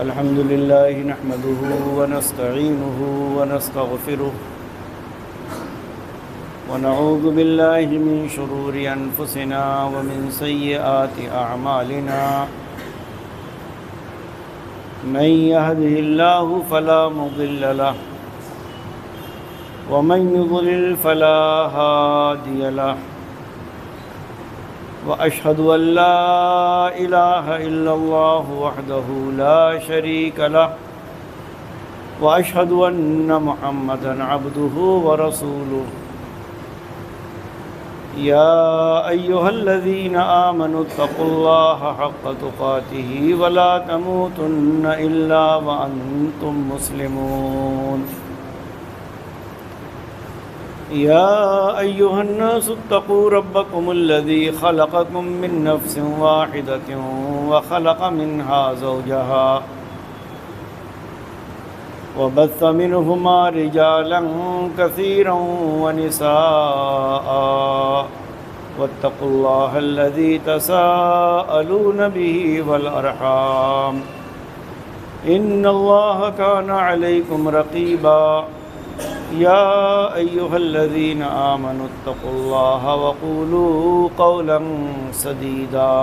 الحمد لله نحمده ونستعينه ونستغفره ونعوذ بالله من شرور أنفسنا ومن سيئات أعمالنا من يهده الله فلا مضل له ومن يضلل فلا هادي له وأشهد أن لا إله إلا الله وحده لا شريك له وأشهد أن محمدا عبده ورسوله يا أيها الذين آمنوا اتقوا الله حق تقاته ولا تموتن إلا وأنتم مسلمون يا أيها الناس اتقوا ربكم الذي خلقكم من نفس واحدة وخلق منها زوجها وبث منهما رجالا كثيرا ونساء واتقوا الله الذي تساءلون به والأرحام إن الله كان عليكم رقيبا يا أيها الذين آمنوا اتقوا الله وقولوا قولا سديدا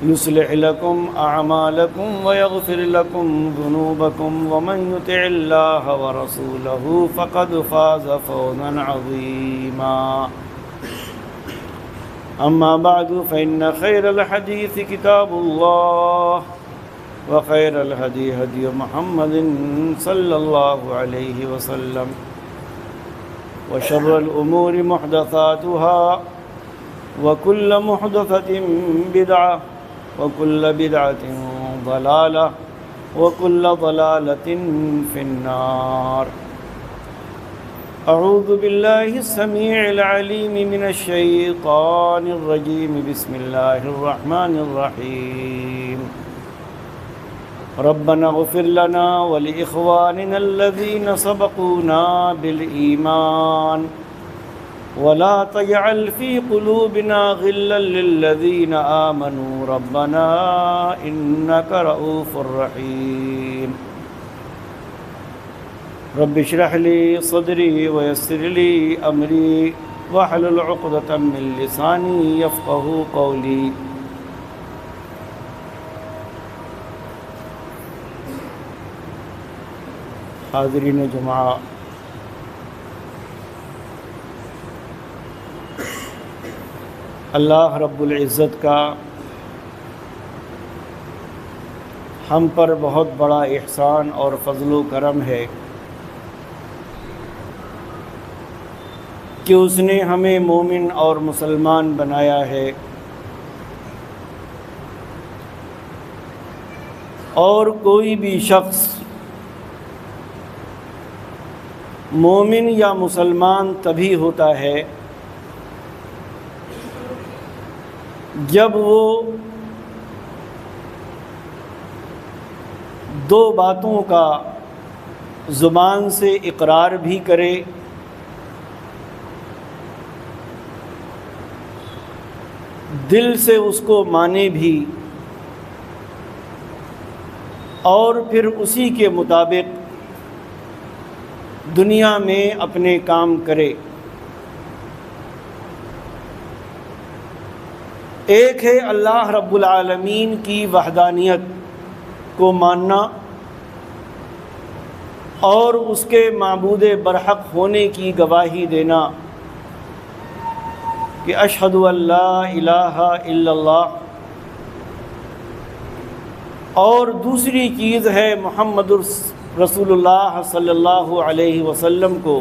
يصلح لكم أعمالكم ويغفر لكم ذنوبكم ومن يطع الله ورسوله فقد فاز فوزا عظيما أما بعد فإن خير الحديث كتاب الله وخير الهدي هدي محمد صلى الله عليه وسلم وشر الأمور محدثاتها وكل محدثة بدعة وكل بدعة ضلالة وكل ضلالة في النار. أعوذ بالله السميع العليم من الشيطان الرجيم. بسم الله الرحمن الرحيم. ربنا اغفر لنا ولإخواننا الذين سبقونا بالإيمان ولا تجعل في قلوبنا غلا للذين آمنوا ربنا إنك رؤوف رحيم. رب اشرح لي صدري ويسر لي أمري واحلل عقدة من لساني يفقهوا قولي. حاضرین جمعہ، اللہ رب العزت کا ہم پر بہت بڑا احسان اور فضل و کرم ہے کہ اس نے ہمیں مومن اور مسلمان بنایا ہے، اور کوئی بھی شخص مومن یا مسلمان تبھی ہوتا ہے جب وہ دو باتوں کا زبان سے اقرار بھی کرے دل سے اس کو مانے بھی اور پھر اسی کے مطابق دنیا میں اپنے کام کرے۔ ایک ہے اللہ رب العالمین کی وحدانیت کو ماننا اور اس کے معبود برحق ہونے کی گواہی دینا کہ اشہد ان لا الہ الا اللہ، اور دوسری چیز ہے محمد رسول اللہ صلی اللہ علیہ وسلم کو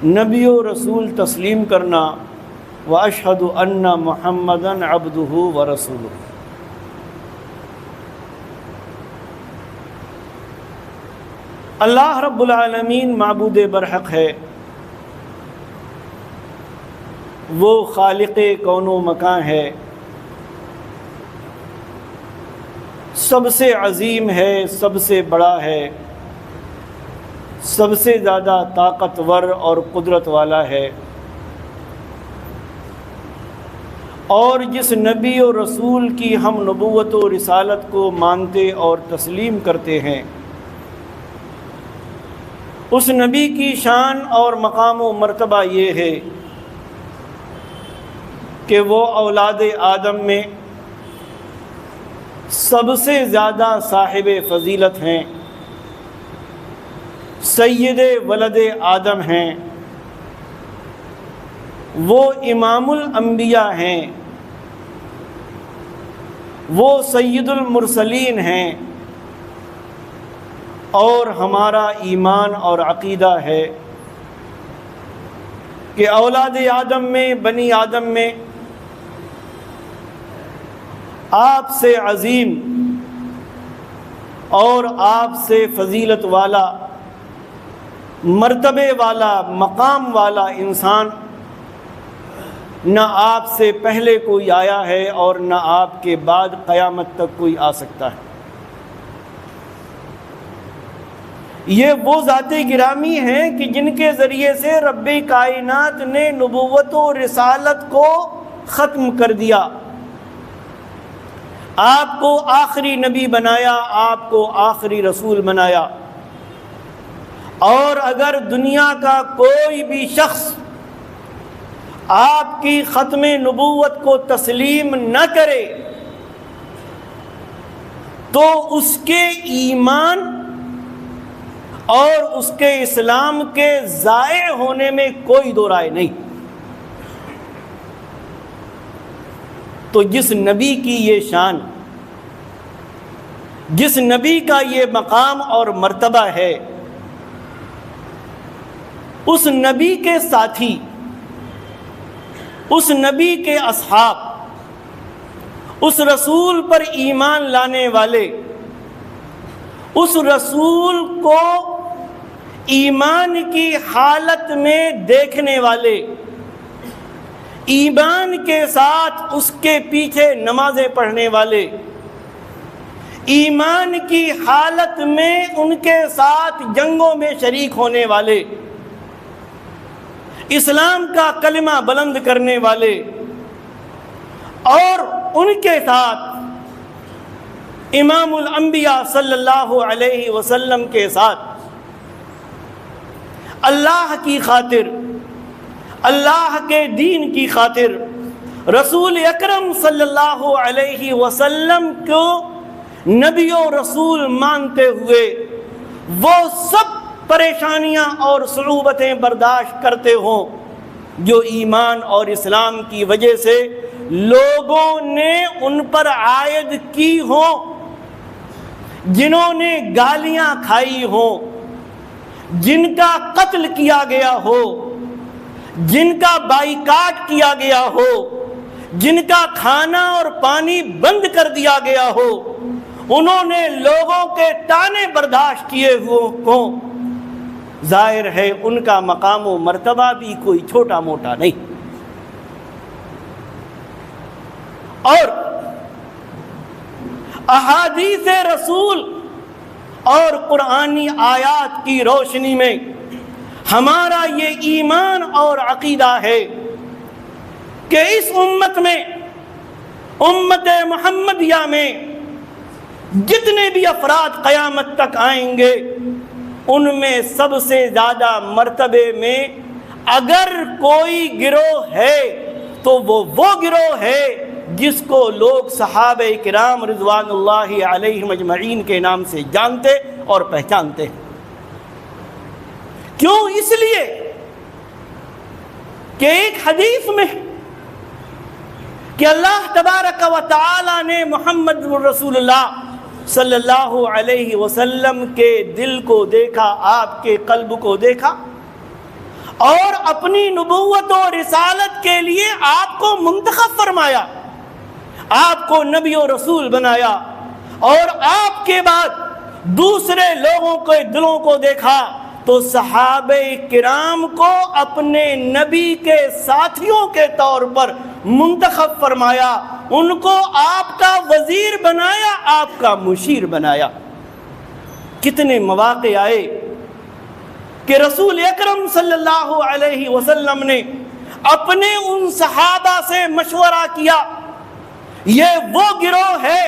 نبی و رسول تسلیم کرنا، واشہد ان محمدًا عبدہ ورسولہ۔ اللہ رب العالمین معبود برحق ہے، وہ خالق کون و مکان ہے، سب سے عظیم ہے، سب سے بڑا ہے، سب سے زیادہ طاقتور اور قدرت والا ہے، اور جس نبی و رسول کی ہم نبوت و رسالت کو مانتے اور تسلیم کرتے ہیں، اس نبی کی شان اور مقام و مرتبہ یہ ہے کہ وہ اولاد آدم میں سب سے زیادہ صاحب فضیلت ہیں، سید ولد آدم ہیں، وہ امام الانبیاء ہیں، وہ سید المرسلین ہیں، اور ہمارا ایمان اور عقیدہ ہے کہ اولاد آدم میں، بنی آدم میں آپ سے عظیم اور آپ سے فضیلت والا، مرتبے والا، مقام والا انسان نہ آپ سے پہلے کوئی آیا ہے اور نہ آپ کے بعد قیامت تک کوئی آ سکتا ہے۔ یہ وہ ذات گرامی ہیں کہ جن کے ذریعے سے رب کائنات نے نبوت و رسالت کو ختم کر دیا، آپ کو آخری نبی بنایا، آپ کو آخری رسول بنایا۔ اور اگر دنیا کا کوئی بھی شخص آپ کی ختم نبوت کو تسلیم نہ کرے تو اس کے ایمان اور اس کے اسلام کے ضائع ہونے میں کوئی دو رائے نہیں۔ تو جس نبی کی یہ شان، جس نبی کا یہ مقام اور مرتبہ ہے، اس نبی کے ساتھی، اس نبی کے اصحاب، اس رسول پر ایمان لانے والے، اس رسول کو ایمان کی حالت میں دیکھنے والے، ایمان کے ساتھ اس کے پیچھے نمازیں پڑھنے والے، ایمان کی حالت میں ان کے ساتھ جنگوں میں شریک ہونے والے، اسلام کا کلمہ بلند کرنے والے، اور ان کے ساتھ امام الانبیاء صلی اللہ علیہ وسلم کے ساتھ اللہ کی خاطر، اللہ کے دین کی خاطر، رسول اکرم صلی اللہ علیہ وسلم کو نبی و رسول مانتے ہوئے وہ سب پریشانیاں اور صعوبتیں برداشت کرتے ہوں جو ایمان اور اسلام کی وجہ سے لوگوں نے ان پر عائد کی ہوں، جنہوں نے گالیاں کھائی ہوں، جن کا قتل کیا گیا ہو، جن کا بائیکاٹ کیا گیا ہو، جن کا کھانا اور پانی بند کر دیا گیا ہو، انہوں نے لوگوں کے طعنے برداشت کیے ہوں، ظاہر ہے ان کا مقام و مرتبہ بھی کوئی چھوٹا موٹا نہیں۔ اور احادیث رسول اور قرآنی آیات کی روشنی میں ہمارا یہ ایمان اور عقیدہ ہے کہ اس امت میں، امت محمدیہ میں جتنے بھی افراد قیامت تک آئیں گے، ان میں سب سے زیادہ مرتبے میں اگر کوئی گروہ ہے تو وہ گروہ ہے جس کو لوگ صحابہ کرام رضوان اللہ علیہم اجمعین کے نام سے جانتے اور پہچانتے ہیں۔ کیوں؟ اس لیے کہ ایک حدیث میں کہ اللہ تبارک و تعالی نے محمد رسول اللہ صلی اللہ علیہ وسلم کے دل کو دیکھا، آپ کے قلب کو دیکھا، اور اپنی نبوت و رسالت کے لیے آپ کو منتخب فرمایا، آپ کو نبی و رسول بنایا، اور آپ کے بعد دوسرے لوگوں کے دلوں کو دیکھا تو صحابہ کرام کو اپنے نبی کے ساتھیوں کے طور پر منتخب فرمایا، ان کو آپ کا وزیر بنایا، آپ کا مشیر بنایا۔ کتنے مواقع آئے کہ رسول اکرم صلی اللہ علیہ وسلم نے اپنے ان صحابہ سے مشورہ کیا. یہ وہ گروہ ہے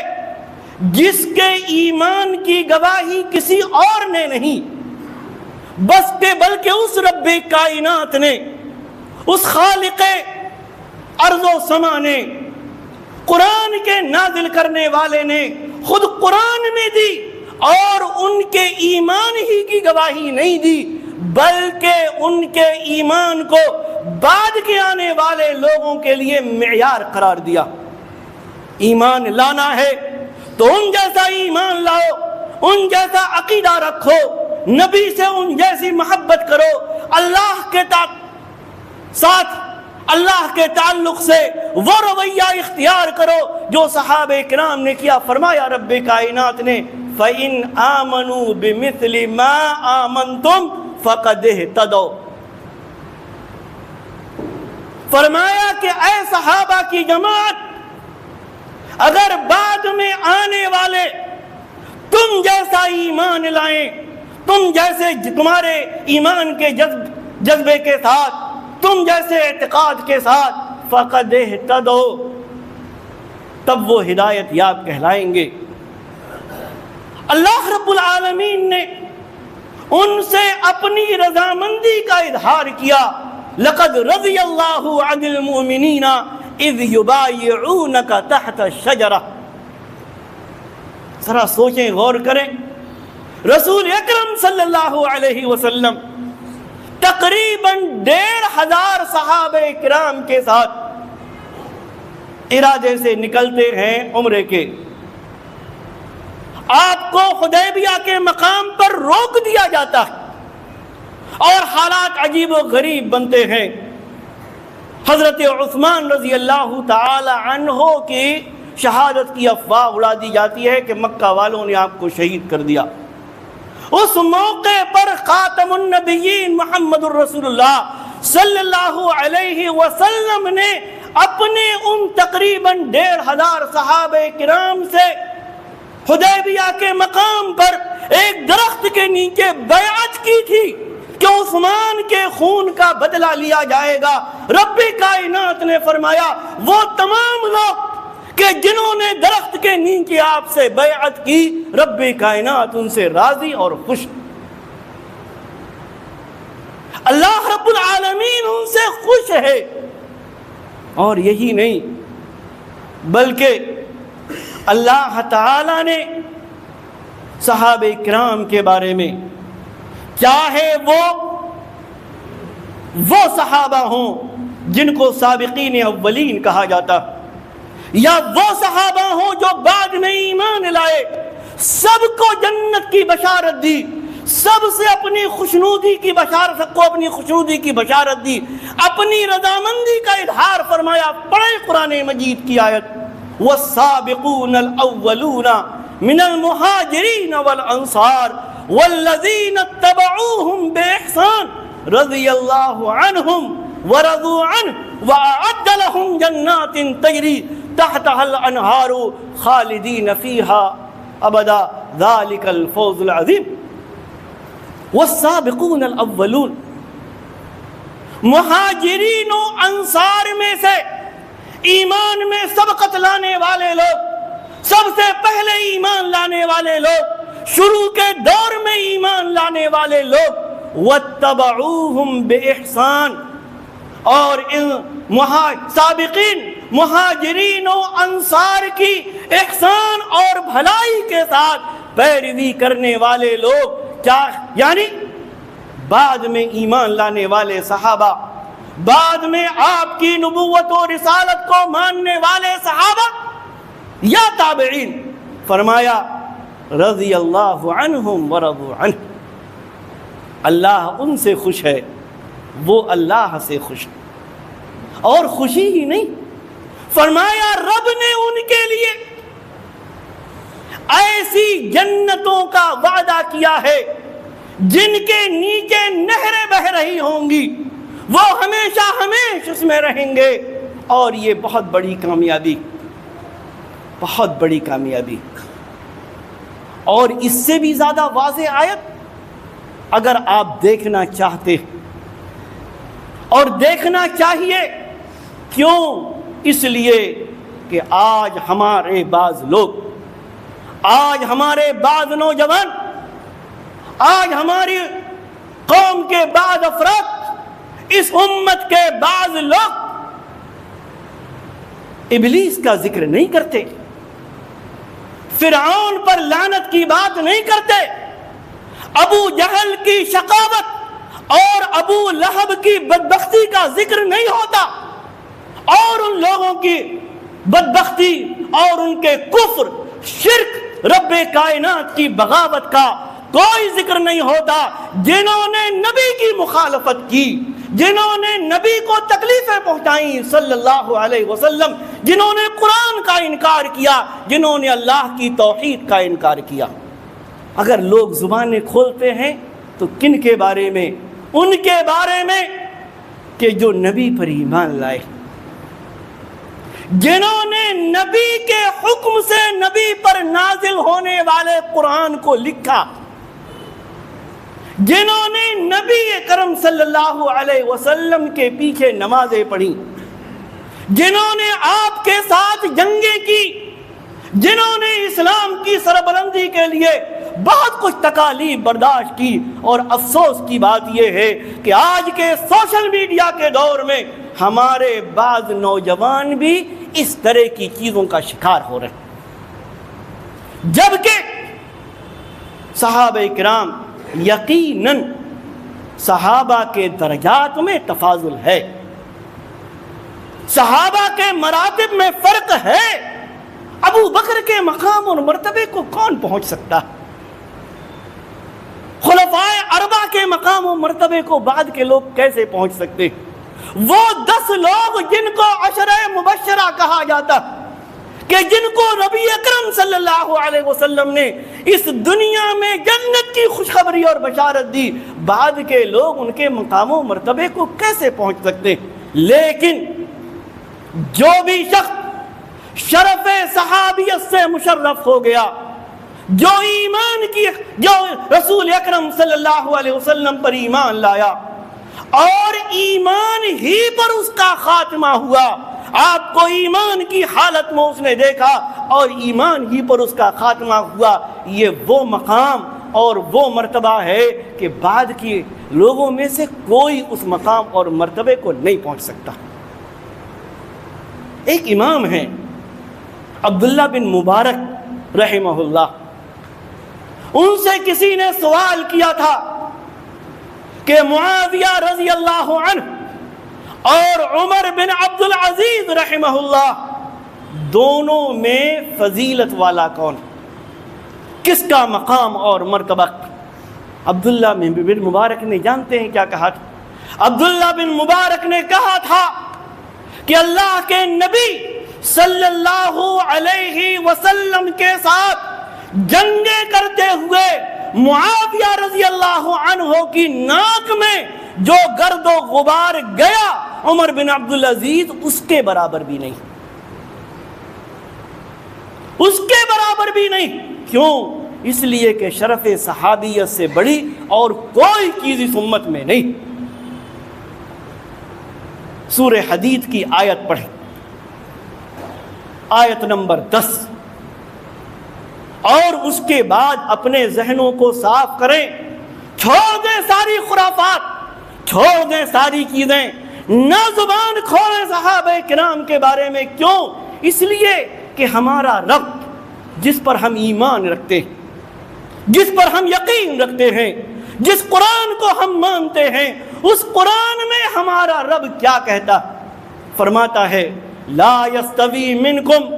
جس کے ایمان کی گواہی کسی اور نے نہیں بلکہ اس رب کائنات نے، اس خالق ارض و سما نے، قرآن کے نازل کرنے والے نے خود قرآن میں دی، اور ان کے ایمان ہی کی گواہی نہیں دی بلکہ ان کے ایمان کو بعد کے آنے والے لوگوں کے لیے معیار قرار دیا. ایمان لانا ہے تو ان جیسا ایمان لاؤ، ان جیسا عقیدہ رکھو، نبی سے ان جیسی محبت کرو، اللہ کے ساتھ اللہ کے تعلق سے وہ رویہ اختیار کرو جو صحابہ کرام نے کیا. فرمایا رب کائنات نے فَإِنْ آمَنُوا بِمِثْلِ مَا آمَنْتُمْ فَقَدْ اهْتَدَوْا. فرمایا کہ اے صحابہ کی جماعت، اگر بعد میں آنے والے تم جیسا ایمان لائیں، تم جیسے تمہارے ایمان کے جذبے کے ساتھ، تم جیسے اعتقاد کے ساتھ، فَقَدْ اهْتَدَوْا، تب وہ ہدایت یاب کہلائیں گے. اللہ رب العالمین نے ان سے اپنی رضامندی کا اظہار کیا. لَقَدْ رَضِيَ اللَّهُ عَنِ الْمُؤْمِنِينَ اِذْ يُبَايِعُونَكَ تَحْتَ الشَّجَرَةِ. ذرا سوچیں، غور کریں. رسول اکرم صلی اللہ علیہ وسلم تقریباً 1500 صحابہ کرام کے ساتھ ارادے سے نکلتے ہیں عمرے کے. آپ کو حدیبیہ کے مقام پر روک دیا جاتا ہے اور حالات عجیب و غریب بنتے ہیں. حضرت عثمان رضی اللہ تعالی عنہ کی شہادت کی افواہ اڑا دی جاتی ہے کہ مکہ والوں نے آپ کو شہید کر دیا. اس موقع پر خاتم النبیین محمد الرسول اللہ صلی اللہ علیہ وسلم نے اپنے ان تقریباً 1500 صحابہ کرام سے حدیبیہ کے مقام پر ایک درخت کے نیچے بیعت کی تھی کہ عثمان کے خون کا بدلہ لیا جائے گا. رب کائنات نے فرمایا وہ تمام لوگ کہ جنہوں نے درخت کے نیچے آپ سے بیعت کی، رب کائنات ان سے راضی اور خوش. اللہ رب العالمین ان سے خوش ہے. اور یہی نہیں بلکہ اللہ تعالی نے صحابہ کرام کے بارے میں، چاہے وہ صحابہ ہوں جن کو سابقین اولین کہا جاتا، یا وہ صحابہ ہوں جو بعد میں ایمان لائے، سب کو جنت کی بشارت دی، سب سے اپنی خوشنودی کی بشارت دی، اپنی رضامندی کا اظہار فرمایا. پڑھیں قرآن مجید کی آیت والسابقون الاولون من المہاجرین والانصار والذین اتبعوهم باحسان رضی اللہ عنہم ورضوا عنہ وأعد لهم جنات تجری تحتها الانہار خالدین فیہا ابدا ذلک الفوز العظیم. والسابقون الاولون، مہاجرین و انصار میں سے ایمان میں سبقت لانے والے لوگ، سب سے پہلے ایمان لانے والے لوگ، شروع کے دور میں ایمان لانے والے لوگ، واتبعوہم بإحسان، اور ان سابقین مہاجرین و انصار کی احسان اور بھلائی کے ساتھ پیروی کرنے والے لوگ، یعنی بعد میں ایمان لانے والے صحابہ، بعد میں آپ کی نبوت و رسالت کو ماننے والے صحابہ یا تابعین. فرمایا رضی اللہ عنہم ورضوا عنہ، اللہ ان سے خوش ہے، وہ اللہ سے خوش ہے. اور خوشی ہی نہیں، فرمایا رب نے ان کے لیے ایسی جنتوں کا وعدہ کیا ہے جن کے نیچے نہریں بہ رہی ہوں گی، وہ ہمیشہ ہمیشہ اس میں رہیں گے. اور یہ بہت بڑی کامیابی، بہت بڑی کامیابی. اور اس سے بھی زیادہ واضح آیت اگر آپ دیکھنا چاہتے اور دیکھنا چاہیے. کیوں؟ اس لیے کہ آج ہمارے بعض لوگ، آج ہمارے بعض نوجوان، آج ہماری قوم کے بعض افراد، اس امت کے بعض لوگ ابلیس کا ذکر نہیں کرتے، فرعون پر لعنت کی بات نہیں کرتے، ابو جہل کی شقاوت اور ابو لہب کی بدبختی کا ذکر نہیں ہوتا، اور ان لوگوں کی بدبختی اور ان کے کفر، شرک، رب کائنات کی بغاوت کا کوئی ذکر نہیں ہوتا. جنہوں نے نبی کی مخالفت کی، جنہوں نے نبی کو تکلیفیں پہنچائیں صلی اللہ علیہ وسلم، جنہوں نے قرآن کا انکار کیا، جنہوں نے اللہ کی توحید کا انکار کیا، اگر لوگ زبانیں کھولتے ہیں تو کن کے بارے میں؟ ان کے بارے میں کہ جو نبی پر ایمان لائے، جنہوں نے نبی کے حکم سے نبی پر نازل ہونے والے قرآن کو لکھا، جنہوں نے نبی کرم صلی اللہ علیہ وسلم کے پیچھے نمازیں پڑھی، جنہوں نے آپ کے ساتھ جنگیں کی، جنہوں نے اسلام کی سربلندی کے لیے بہت کچھ تکالیف برداشت کی. اور افسوس کی بات یہ ہے کہ آج کے سوشل میڈیا کے دور میں ہمارے بعض نوجوان بھی اس طرح کی چیزوں کا شکار ہو رہے ہیں، جبکہ صحابہ کرام یقیناً صحابہ کے درجات میں تفاضل ہے، صحابہ کے مراتب میں فرق ہے. ابو بکر کے مقام اور مرتبے کو کون پہنچ سکتا؟ خلفائے اربعہ کے مقام و مرتبے کو بعد کے لوگ کیسے پہنچ سکتے؟ وہ 10 لوگ جن کو عشرہ مبشرہ کہا جاتا، کہ جن کو نبی اکرم صلی اللہ علیہ وسلم نے اس دنیا میں جنت کی خوشخبری اور بشارت دی، بعد کے لوگ ان کے مقام و مرتبے کو کیسے پہنچ سکتے؟ لیکن جو بھی شخص شرف صحابیت سے مشرف ہو گیا، جو ایمان کی، جو رسول اکرم صلی اللہ علیہ وسلم پر ایمان لایا اور ایمان ہی پر اس کا خاتمہ ہوا، آپ کو ایمان کی حالت میں اس نے دیکھا اور ایمان ہی پر اس کا خاتمہ ہوا، یہ وہ مقام اور وہ مرتبہ ہے کہ بعد کے لوگوں میں سے کوئی اس مقام اور مرتبے کو نہیں پہنچ سکتا. ایک امام ہیں عبداللہ بن مبارک رحمہ اللہ، ان سے کسی نے سوال کیا تھا کہ معاویہ رضی اللہ عنہ اور عمر بن عبد العزیز رحمہ اللہ دونوں میں فضیلت والا کون، کس کا مقام اور مرتبہ؟ عبداللہ بن مبارک نے جانتے ہیں کیا کہا تھا؟ عبداللہ بن مبارک نے کہا تھا کہ اللہ کے نبی صلی اللہ علیہ وسلم کے ساتھ جنگیں کرتے ہوئے معاویہ رضی اللہ عنہ کی ناک میں جو گرد و غبار گیا، عمر بن عبدالعزیز اس کے برابر بھی نہیں، اس کے برابر بھی نہیں. کیوں؟ اس لیے کہ شرف صحابیت سے بڑی اور کوئی چیز اس امت میں نہیں. سورہ حدید کی آیت پڑھیں، آیت نمبر 10، اور اس کے بعد اپنے ذہنوں کو صاف کریں، چھوڑ دیں ساری خرافات، چھوڑ دیں ساری چیزیں، نہ زبان کھولیں صحابہ کرام کے بارے میں. کیوں؟ اس لیے کہ ہمارا رب جس پر ہم ایمان رکھتے ہیں، جس پر ہم یقین رکھتے ہیں، جس قرآن کو ہم مانتے ہیں، اس قرآن میں ہمارا رب کیا کہتا؟ فرماتا ہے لا یستوی منکم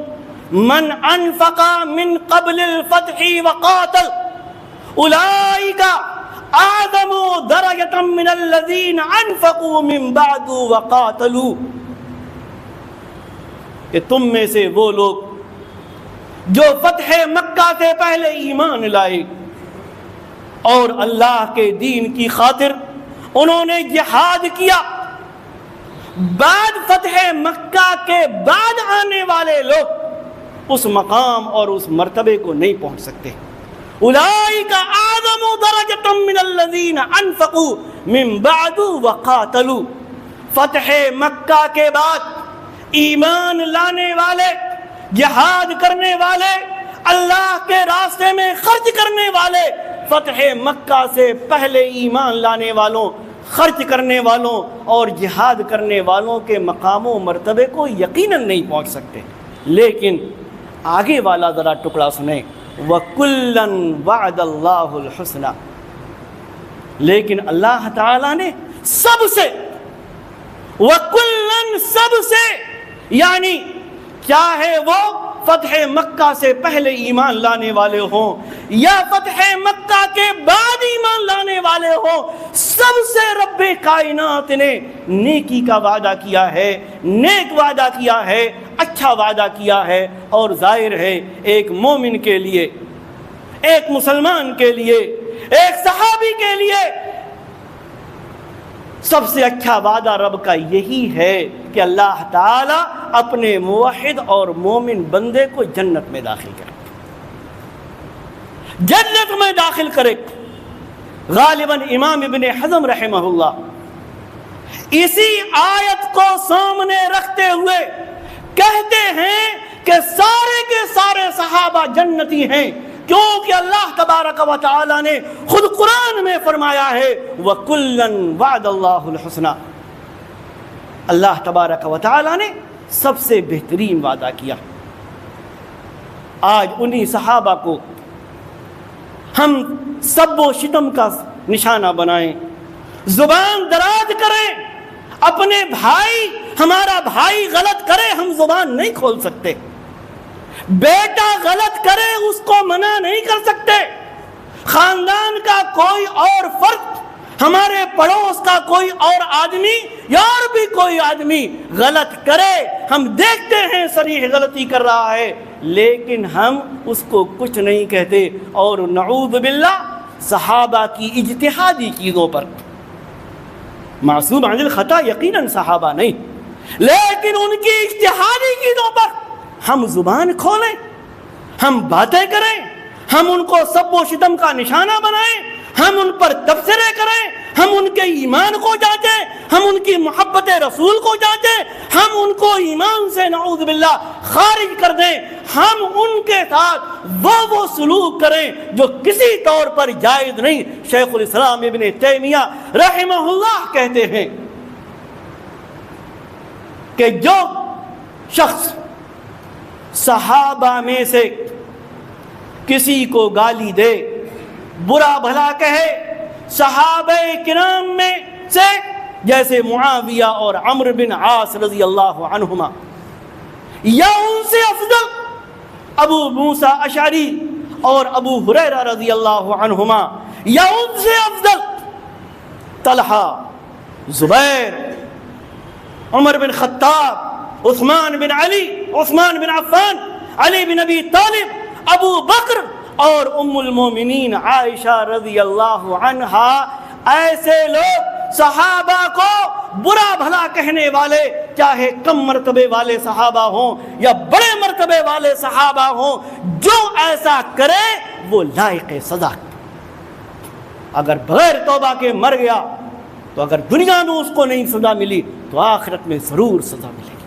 من انفق من قبل الفتح وقاتل اولئک اعظم درجة من الذین انفقوا من بعد وقاتلوا. کہ تم میں سے وہ لوگ جو فتح مکہ سے پہلے ایمان لائے اور اللہ کے دین کی خاطر انہوں نے جہاد کیا، بعد فتح مکہ کے بعد آنے والے لوگ اس مقام اور اس مرتبے کو نہیں پہنچ سکتے. اولئک اعظم درجۃ من الذین انفقوا من بعد وقاتلوا. فتح مکہ کے بعد ایمان لانے والے، جہاد کرنے والے، اللہ کے راستے میں خرچ کرنے والے، فتح مکہ سے پہلے ایمان لانے والوں، خرچ کرنے والوں اور جہاد کرنے والوں کے مقام و مرتبے کو یقیناً نہیں پہنچ سکتے۔ لیکن آگے والا ذرا ٹکڑا سنیں، وَكُلًّا وَعَدَ اللَّهُ الْحُسْنَى، لیکن اللہ تعالیٰ نے سب سے، وَكُلًّا سب سے، یعنی چاہے وہ فتح مکہ سے پہلے ایمان لانے والے ہوں یا فتح مکہ کے بعد ایمان لانے والے ہوں، سب سے رب کائنات نے نیکی کا وعدہ کیا ہے، نیک وعدہ کیا ہے، اچھا وعدہ کیا ہے۔ اور ظاہر ہے ایک مومن کے لیے، ایک مسلمان کے لیے، ایک صحابی کے لیے سب سے اچھا وعدہ رب کا یہی ہے کہ اللہ تعالیٰ اپنے موحد اور مومن بندے کو جنت میں داخل کرے، جنت میں داخل کرے۔ غالباً امام ابن حزم رحمہ اللہ اسی آیت کو سامنے رکھتے ہوئے کہتے ہیں کہ سارے کے سارے صحابہ جنتی ہیں، کیونکہ اللہ تبارک و تعالی نے خود قرآن میں فرمایا ہے وَكُلًّا وَعَدَ اللَّهُ الْحُسْنَى، اللہ تبارک و تعالی نے سب سے بہترین وعدہ کیا۔ آج انہی صحابہ کو ہم سب و شتم کا نشانہ بنائیں، زبان دراز کریں، اپنے بھائی، ہمارا بھائی غلط کرے ہم زبان نہیں کھول سکتے، بیٹا غلط کرے اس کو منع نہیں کر سکتے، خاندان کا کوئی اور فرد، ہمارے پڑوس کا کوئی اور آدمی یا اور بھی کوئی آدمی غلط کرے، ہم دیکھتے ہیں صریح غلطی کر رہا ہے لیکن ہم اس کو کچھ نہیں کہتے۔ اور نعوذ باللہ صحابہ کی اجتہادی چیزوں پر، معصوم عن الخطا یقیناً صحابہ نہیں، لیکن ان کی اجتہادی چیزوں پر ہم زبان کھولیں، ہم باتیں کریں، ہم ان کو سب و شتم کا نشانہ بنائیں، ہم ان پر تبصرے کریں، ہم ان کے ایمان کو جانچیں، ہم ان کی محبت رسول کو جانچیں، ہم ان کو ایمان سے نعوذ باللہ خارج کر دیں، ہم ان کے ساتھ وہ سلوک کریں جو کسی طور پر جائز نہیں۔ شیخ الاسلام ابن تیمیہ رحمہ اللہ کہتے ہیں کہ جو شخص صحابہ میں سے کسی کو گالی دے، برا بھلا کہے، صحابہ کرام میں سے جیسے معاویہ اور عمرو بن عاص رضی اللہ عنہما، یا ان سے افضل ابو موسیٰ اشعری اور ابو ہریرہ رضی اللہ عنہما، یا ان سے افضل طلحہ، زبیر، عمر بن خطاب، عثمان بن علی، عثمان بن عفان، علی بن ابی طالب، ابو بکر اور ام المومنین عائشہ رضی اللہ عنہا، ایسے لوگ صحابہ کو برا بھلا کہنے والے، چاہے کم مرتبے والے صحابہ ہوں یا بڑے مرتبے والے صحابہ ہوں، جو ایسا کرے وہ لائق سزا۔ اگر بغیر توبہ کے مر گیا تو اگر دنیا میں اس کو نہیں سزا ملی تو آخرت میں ضرور سزا ملے گی،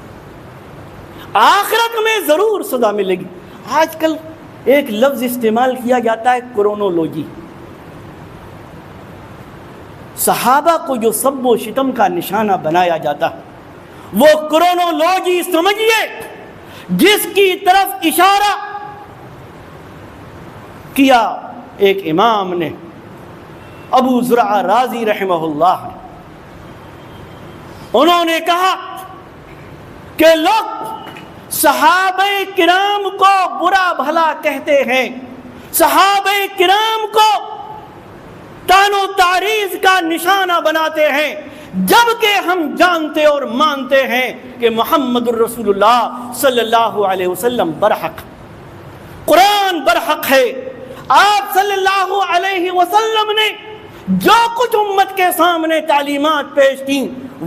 آخرت میں ضرور سزا ملے گی۔ آج کل ایک لفظ استعمال کیا جاتا ہے کرونولوجی، صحابہ کو جو سب و شتم کا نشانہ بنایا جاتا ہے وہ کرونولوجی سمجھیے، جس کی طرف اشارہ کیا ایک امام نے، ابو زرع رازی رحمہ اللہ، انہوں نے کہا کہ لوگ صحابہ کرام کو برا بھلا کہتے ہیں، صحابہ کرام کو طعن و تعریض کا نشانہ بناتے ہیں، جبکہ ہم جانتے اور مانتے ہیں کہ محمد الرسول اللہ صلی اللہ علیہ وسلم برحق، قرآن برحق ہے، آپ صلی اللہ علیہ وسلم نے جو کچھ امت کے سامنے تعلیمات پیش کی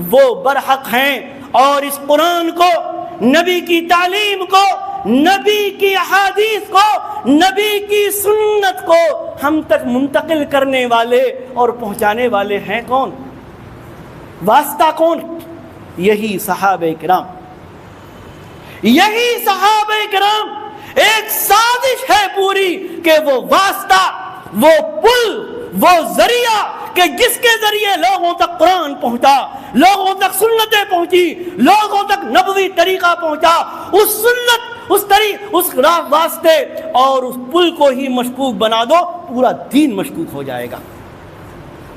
وہ برحق ہیں، اور اس قرآن کو، نبی کی تعلیم کو، نبی کی احادیث کو، نبی کی سنت کو ہم تک منتقل کرنے والے اور پہنچانے والے ہیں کون؟ واسطہ کون؟ یہی صحابہ کرام، یہی صحابہ کرام ایک سازش ہے پوری کہ وہ واسطہ، وہ پل، وہ ذریعہ کہ جس کے ذریعے لوگوں تک قرآن پہنچا، لوگوں تک سنتیں پہنچی، لوگوں تک نبوی طریقہ پہنچا، اس سنت، اس واسطے اور اس پل کو ہی مشکوک بنا دو، پورا دین مشکوک ہو جائے گا،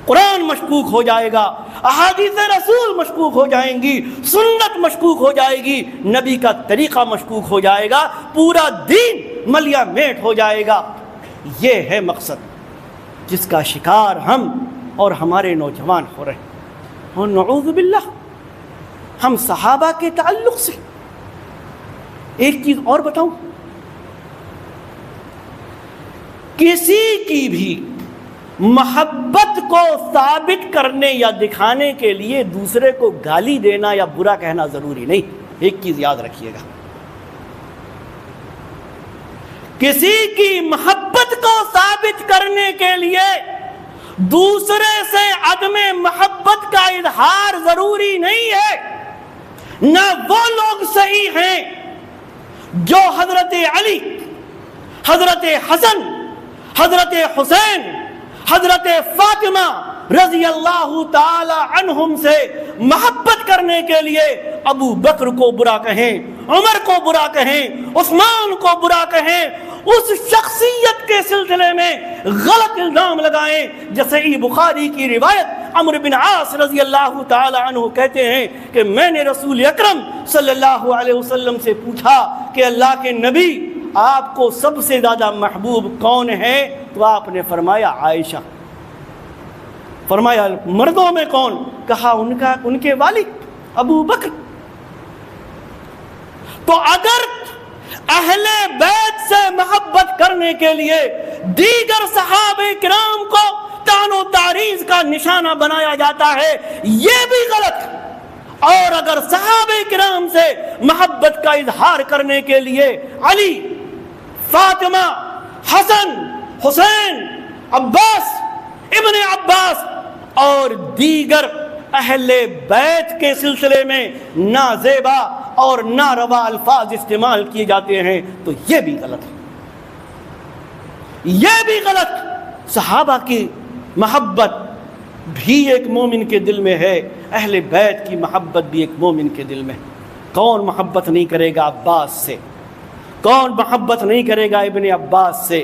قرآن مشکوک ہو جائے گا، احادیث رسول مشکوک ہو جائیں گی، سنت مشکوک ہو جائے گی، نبی کا طریقہ مشکوک ہو جائے گا، پورا دین ملیا میٹ ہو جائے گا۔ یہ ہے مقصد جس کا شکار ہم اور ہمارے نوجوان ہو رہے ہیں۔ اور نعوذ باللہ ہم صحابہ کے تعلق سے ایک چیز اور بتاؤں، کسی کی بھی محبت کو ثابت کرنے یا دکھانے کے لیے دوسرے کو گالی دینا یا برا کہنا ضروری نہیں۔ ایک چیز یاد رکھیے گا، کسی کی محبت کو ثابت کرنے کے لیے دوسرے سے عدم محبت کا اظہار ضروری نہیں ہے۔ نہ وہ لوگ صحیح ہیں جو حضرت علی، حضرت حسن، حضرت حسین، حضرت فاطمہ رضی اللہ تعالی عنہم سے محبت کرنے کے لیے ابو بکر کو برا کہیں، عمر کو برا کہیں، عثمان کو برا کہیں، اس شخصیت کے سلسلے میں غلط الزام لگائیں۔ جیسے بخاری کی روایت عمرو بن عاص رضی اللہ تعالی عنہ کہتے ہیں کہ میں نے رسول اکرم صلی اللہ علیہ وسلم سے پوچھا کہ اللہ کے نبی، آپ کو سب سے زیادہ محبوب کون ہے؟ تو آپ نے فرمایا عائشہ۔ فرمایا مردوں میں کون؟ کہا ان کے والد ابو بکر۔ تو اگر اہل بیت سے محبت کرنے کے لیے دیگر صحابہ کرام کو طعن و تعریض کا نشانہ بنایا جاتا ہے، یہ بھی غلط۔ اور اگر صحابہ کرام سے محبت کا اظہار کرنے کے لیے علی، فاطمہ، حسن، حسین، عباس، ابن عباس اور دیگر اہل بیت کے سلسلے میں نازیبا اور ناروا الفاظ استعمال کیے جاتے ہیں تو یہ بھی غلط ہے، یہ بھی غلط۔ صحابہ کی محبت بھی ایک مومن کے دل میں ہے، اہل بیت کی محبت بھی ایک مومن کے دل میں۔ کون محبت نہیں کرے گا عباس سے؟ کون محبت نہیں کرے گا ابن عباس سے؟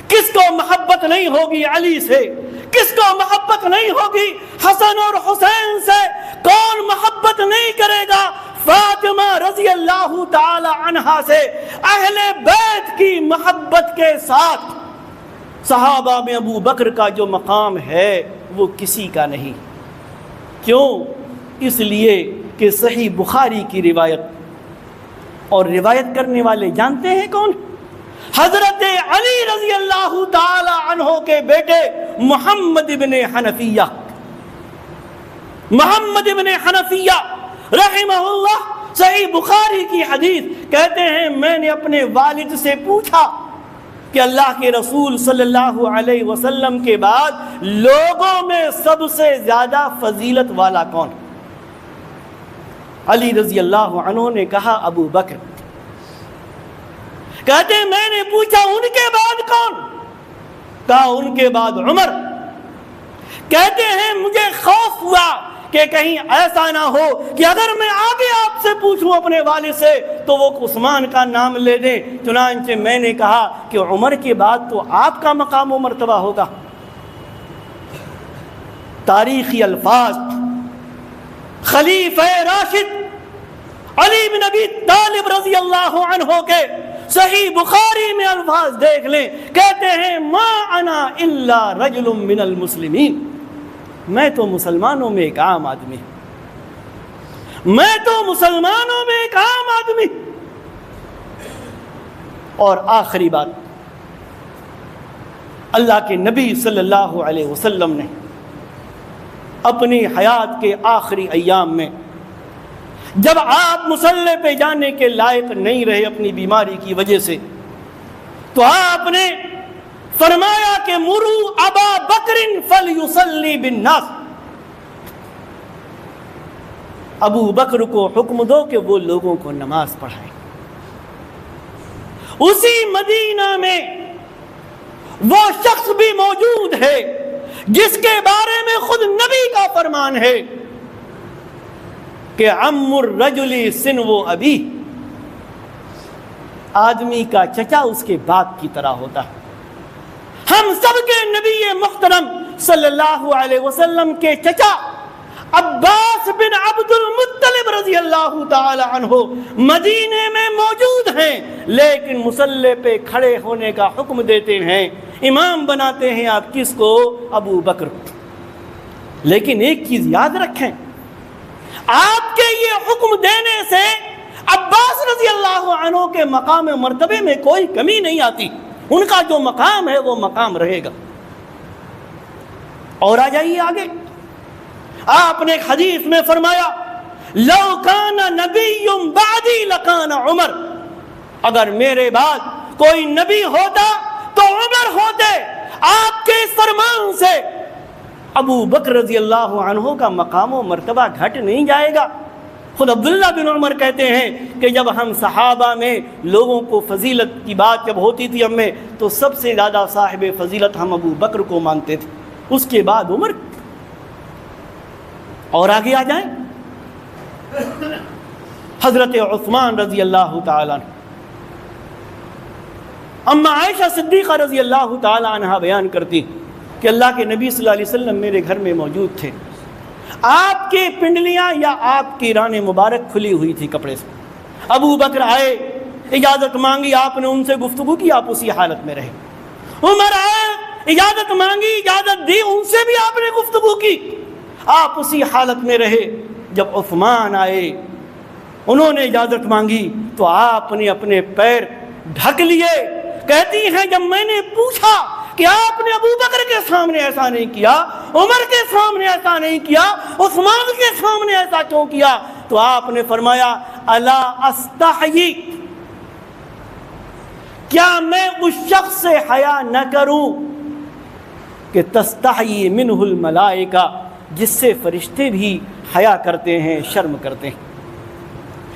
کس کو محبت نہیں ہوگی علی سے؟ کس کو محبت نہیں ہوگی حسن اور حسین سے؟ کون محبت نہیں کرے گا فاطمہ رضی اللہ تعالی عنہا سے؟ اہل بیت کی محبت کے ساتھ صحابہ میں ابو بکر کا جو مقام ہے وہ کسی کا نہیں۔ کیوں؟ اس لیے کہ صحیح بخاری کی روایت، اور روایت کرنے والے جانتے ہیں کون؟ حضرت علی رضی اللہ تعالی عنہ کے بیٹے محمد بن حنفیہ۔ محمد بن حنفیہ رحمہ اللہ، صحیح بخاری کی حدیث، کہتے ہیں میں نے اپنے والد سے پوچھا کہ اللہ کے رسول صلی اللہ علیہ وسلم کے بعد لوگوں میں سب سے زیادہ فضیلت والا کون؟ علی رضی اللہ عنہ نے کہا ابو بکر۔ کہتے ہیں میں نے پوچھا ان کے بعد کون؟ کہا ان کے بعد عمر۔ کہتے ہیں مجھے خوف ہوا کہ کہیں ایسا نہ ہو کہ اگر میں آگے آپ سے پوچھوں اپنے والد سے تو وہ عثمان کا نام لے دیں، چنانچہ میں نے کہا کہ عمر کے بعد تو آپ کا مقام و مرتبہ ہوگا۔ تاریخی الفاظ خلیفہ راشد علی بن ابی طالب رضی اللہ عنہ کے صحیح بخاری میں الفاظ دیکھ لیں، کہتے ہیں ما انا الا رجل من المسلمین، میں تو مسلمانوں میں ایک عام آدمی، میں تو مسلمانوں میں ایک عام آدمی۔ اور آخری بات، اللہ کے نبی صلی اللہ علیہ وسلم نے اپنی حیات کے آخری ایام میں جب آپ مصلی پہ جانے کے لائق نہیں رہے اپنی بیماری کی وجہ سے، تو آپ نے فرمایا کہ مرو ابا بکر فلیصلی بالناس، ابو بکر کو حکم دو کہ وہ لوگوں کو نماز پڑھائیں۔ اسی مدینہ میں وہ شخص بھی موجود ہے جس کے بارے میں خود نبی کا فرمان ہے کہ عم الرجل سنو ابی، آدمی کا چچا اس کے باپ کی طرح ہوتا ہے۔ ہم سب کے نبی محترم صلی اللہ علیہ وسلم کے چچا عباس بن عبد المطلب رضی اللہ تعالی عنہ مدینے میں موجود ہیں، لیکن مصلی پہ کھڑے ہونے کا حکم دیتے ہیں، امام بناتے ہیں آپ کس کو؟ ابو بکر۔ لیکن ایک چیز یاد رکھیں، آپ کے یہ حکم دینے سے عباس رضی اللہ عنہ کے مقام مرتبے میں کوئی کمی نہیں آتی، ان کا جو مقام ہے وہ مقام رہے گا۔ اور آ جائیے آگے، آپ نے ایک حدیث میں فرمایا لو کان نبی بعدی لکان عمر، اگر میرے بعد کوئی نبی ہوتا تو عمر ہوتے۔ آپ کے اس فرمان سے ابو بکر رضی اللہ عنہ کا مقام و مرتبہ گھٹ نہیں جائے گا۔ خود عبداللہ بن عمر کہتے ہیں کہ جب ہم صحابہ میں لوگوں کو فضیلت کی بات جب ہوتی تھی ہم میں، تو سب سے زیادہ صاحب فضیلت ہم ابو بکر کو مانتے تھے، اس کے بعد عمر۔ اور آگے آ جائیں، حضرت عثمان رضی اللہ تعالیٰ عنہ، اما عائشہ صدیقہ رضی اللہ تعالیٰ عنہ بیان کرتی کہ اللہ کے نبی صلی اللہ علیہ وسلم میرے گھر میں موجود تھے، آپ کے پنڈلیاں یا آپ کی ران مبارک کھلی ہوئی تھی کپڑے سے، ابو بکر آئے، اجازت مانگی، آپ نے ان سے گفتگو کی، آپ اسی حالت میں رہے۔ عمر آئے، اجازت مانگی، اجازت دی، ان سے بھی آپ نے گفتگو کی، آپ اسی حالت میں رہے۔ جب عثمان آئے، انہوں نے اجازت مانگی تو آپ نے اپنے پیر ڈھک لیے۔ کہتی ہیں جب میں نے پوچھا کہ آپ نے ابو بکر کے سامنے ایسا نہیں کیا، عمر کے سامنے ایسا نہیں کیا، عثمان کے سامنے ایسا کیوں کیا، تو آپ نے فرمایا الا استحیی، کیا میں اس شخص سے حیا نہ کروں کہ تستحیی منہ الملائکہ، جس سے فرشتے بھی حیا کرتے ہیں، شرم کرتے ہیں۔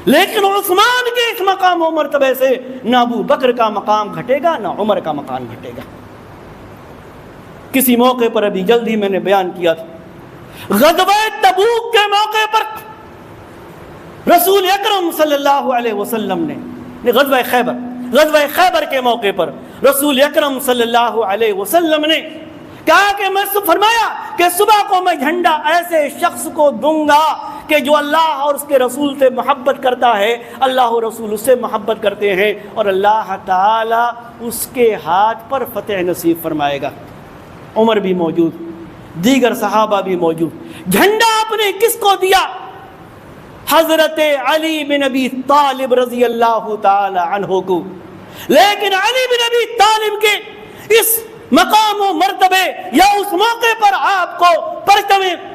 لیکن عثمان کے اس مقام و مرتبے سے نہ ابو بکر کا مقام گھٹے گا، نہ عمر کا مقام گھٹے گا۔ کسی موقع پر ابھی جلدی میں نے بیان کیا تھا، غزوہ تبوک کے موقع پر رسول اکرم صلی اللہ علیہ وسلم نے غزوہ خیبر کے موقع پر رسول اکرم صلی اللہ علیہ وسلم نے کہا کہ میں فرمایا کہ صبح کو میں جھنڈا ایسے شخص کو دوں گا کہ جو اللہ اور اس کے رسول سے محبت کرتا ہے، اللہ اور رسول اس سے محبت کرتے ہیں، اور اللہ تعالی اس کے ہاتھ پر فتح نصیب فرمائے گا۔ عمر بھی موجود، دیگر صحابہ بھی موجود۔ جھنڈا آپ نے کس کو دیا؟ حضرت علی بن ابی طالب رضی اللہ تعالی عنہ کو۔ لیکن علی بن ابی طالب کے اس مقام و مرتبے یا اس موقع پر آپ کو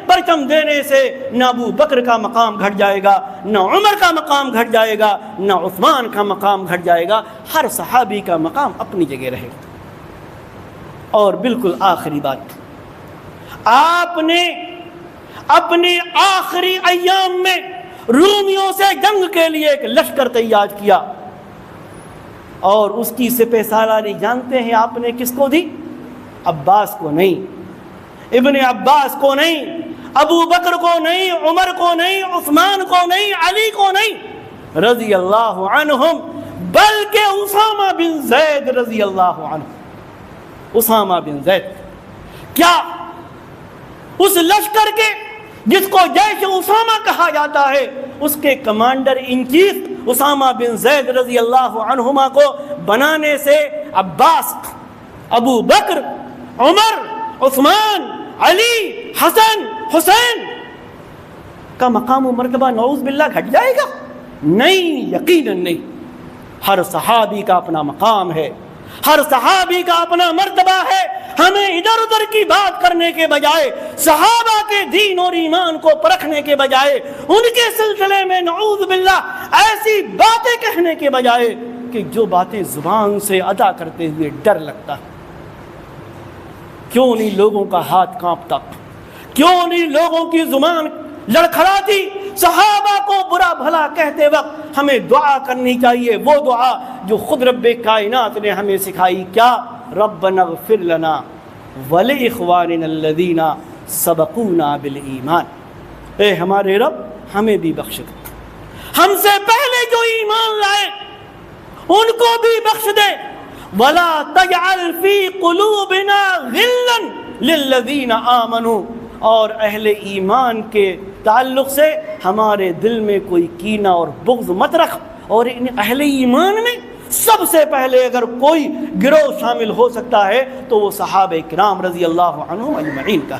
پرچم دینے سے نہ ابو بکر کا مقام گھٹ جائے گا، نہ عمر کا مقام گھٹ جائے گا، نہ عثمان کا مقام گھٹ جائے گا، ہر صحابی کا مقام اپنی جگہ رہے گا۔ اور بالکل آخری بات، آپ نے اپنے آخری ایام میں رومیوں سے جنگ کے لیے ایک لشکر تیار کیا، اور اس کی سپہ سالاری جانتے ہیں آپ نے کس کو دی؟ عباس کو نہیں، ابن عباس کو نہیں، ابو بکر کو نہیں، عمر کو نہیں، عثمان کو نہیں، علی کو نہیں، رضی اللہ عنہم، بلکہ اسامہ بن زید رضی اللہ عنہ۔ اسامہ بن زید کیا اس لشکر کے جس کو جیش اسامہ کہا جاتا ہے، اس کے کمانڈر ان چیف اسامہ بن زید رضی اللہ عنہما کو بنانے سے عباس، ابو بکر، عمر، عثمان، علی، حسن، حسین کا مقام و مرتبہ نعوذ باللہ گھٹ جائے گا؟ نہیں، یقیناً نہیں۔ ہر صحابی کا اپنا مقام ہے، ہر صحابی کا اپنا مرتبہ ہے۔ ہمیں ادھر ادھر کی بات کرنے کے بجائے، صحابہ کے دین اور ایمان کو پرکھنے کے بجائے، ان کے سلسلے میں نعوذ باللہ ایسی باتیں کہنے کے بجائے کہ جو باتیں زبان سے ادا کرتے ہوئے ڈر لگتا، کیوں نہیں لوگوں کا ہاتھ کانپتا، کیوں نہیں لوگوں کی زبان لڑکھڑاتی صحابہ کو برا بھلا کہتے وقت ہمیں دعا کرنی چاہیے، وہ دعا جو خود رب کائنات نے ہمیں سکھائی، کیا؟ ربنا اغفر لنا ولاخواننا الذین سبقونا بالایمان، اے ہمارے رب ہمیں بھی بخش دے، ہم سے پہلے جو ایمان لائے ان کو بھی بخش دے، ولا تجعل فی قلوبنا غلا للذین آمنوا، اور اہل ایمان کے تعلق سے ہمارے دل میں کوئی کینہ اور بغض مت رکھ۔ اور ان اہل ایمان میں سب سے پہلے اگر کوئی گروہ شامل ہو سکتا ہے تو وہ صحابہ کرام رضی اللہ عنہم اجمعین کا۔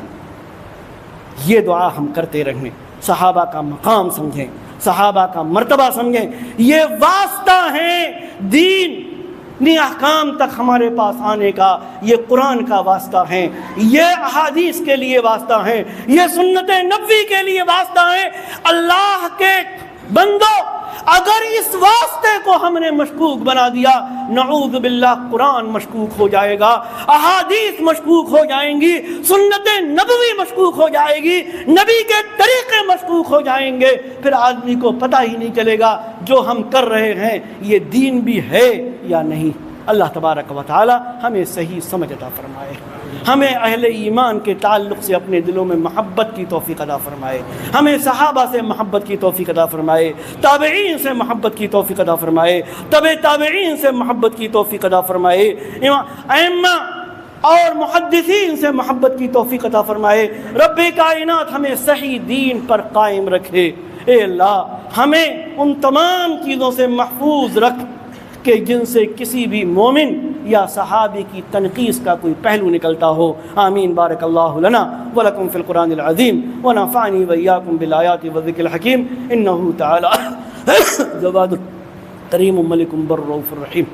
یہ دعا ہم کرتے رہیں، صحابہ کا مقام سمجھیں، صحابہ کا مرتبہ سمجھیں، یہ واسطہ ہیں دین نی احکام تک ہمارے پاس آنے کا، یہ قرآن کا واسطہ ہیں، یہ احادیث کے لیے واسطہ ہیں، یہ سنت نبوی کے لیے واسطہ ہیں۔ اللہ کے بندو، اگر اس واسطے کو ہم نے مشکوک بنا دیا، نعوذ باللہ قرآن مشکوک ہو جائے گا، احادیث مشکوک ہو جائیں گی، سنت نبوی مشکوک ہو جائے گی، نبی کے طریقے مشکوک ہو جائیں گے، پھر آدمی کو پتہ ہی نہیں چلے گا جو ہم کر رہے ہیں یہ دین بھی ہے یا نہیں۔ اللہ تبارک و تعالی ہمیں صحیح سمجھ عطا فرمائے، ہمیں اہل ایمان کے تعلق سے اپنے دلوں میں محبت کی توفیق عطا فرمائے، ہمیں صحابہ سے محبت کی توفیق عطا فرمائے، تابعین سے محبت کی توفیق عطا فرمائے، تبع تابعین سے محبت کی توفیق عطا فرمائے، ائمہ اور محدثین سے محبت کی توفیق عطا فرمائے۔ رب کائنات ہمیں صحیح دین پر قائم رکھے۔ اے اللہ ہمیں ان تمام چیزوں سے محفوظ رکھ کہ جن سے کسی بھی مومن یا صحابی کی تنقیص کا کوئی پہلو نکلتا ہو۔ آمین۔ بارک اللہ لنا ولکم فی القرآن العظیم ونفعنی وإیاکم بالآیات والذکر الحکیم، انہ تعالی جواد کریم ملک بر رؤوف الرحیم۔